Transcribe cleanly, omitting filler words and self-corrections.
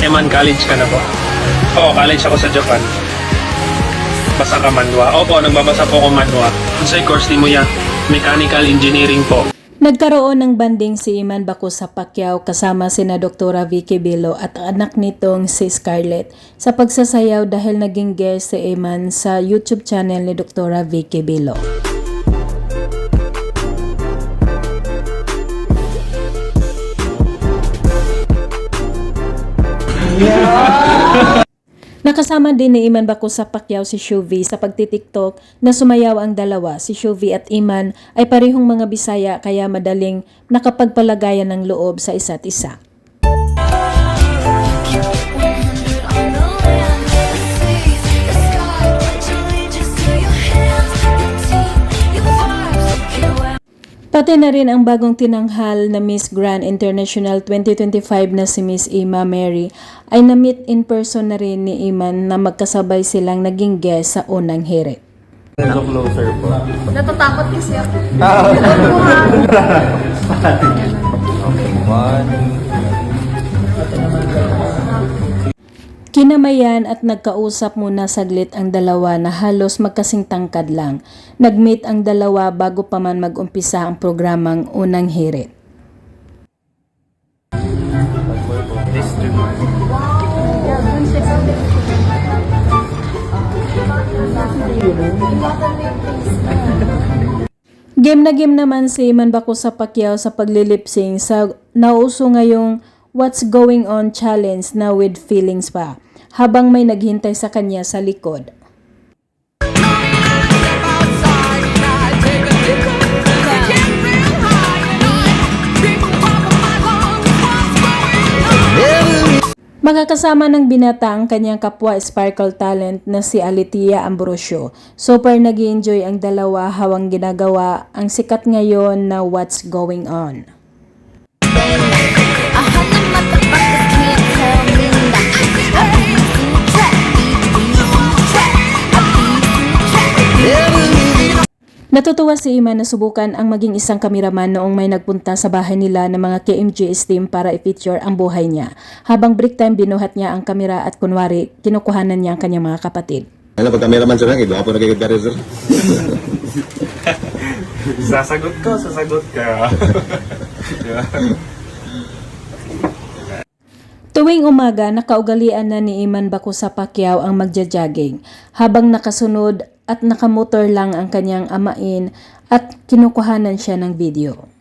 Eman, college ka na po? Oo, college ako sa Japan. Basa ka manhwa? Opo, nagbabasa po ako manhwa. Unsay course ni mo ya? Mechanical engineering po. Nagkaroon ng banding si Iman Bacosa Pacquiao kasama sina Dr. Vicky Bilo at anak nitong si Scarlett sa pagsasayaw dahil naging guest si Iman sa YouTube channel ni Dr. Vicky Bilo. Nakasama din ni Iman Bacosa Pacquiao si Shuvi sa pagtitiktok na sumayaw ang dalawa. Si Shuvi at Iman ay parehong mga Bisaya kaya madaling nakapagpalagayan ng loob sa isa't isa. Pati na rin ang bagong tinanghal na Miss Grand International 2025 na si Miss Ima Mary ay na-meet in person na rin ni Iman na magkasabay silang naging guest sa unang hirit. Closer po. Natatakot kasi ako. Okay, one. Kinamayan at nagkausap muna saglit ang dalawa na halos magkasing tangkad lang. Nag-meet ang dalawa bago pa man mag-umpisa ang programang unang hirit. Game na game naman si Iman Bacosa Pacquiao sa paglilipsing sa nauso ngayong What's Going On challenge na with feelings pa, habang may naghintay sa kanya sa likod. Makakasama ng binata ang kanyang kapwa sparkle talent na si Alitia Ambrosio. Super nag-enjoy ang dalawa habang ginagawa ang sikat ngayon na What's Going On. Natutuwa si Iman na subukan ang maging isang kameraman noong may nagpunta sa bahay nila ng mga KMJS team para i-feature ang buhay niya. Habang break time, binuhat niya ang kamera at kunwari, kinukuhanan niya ang kanyang mga kapatid. Ano pag kameraman sir, ito ako nagkikagari sir. Sasagot ka. Tuwing umaga, nakaugalian na ni Iman Bacosa Pacquiao ang magja-jogging habang nakasunod at nakamotor lang ang kanyang amain at kinukuhanan siya ng video.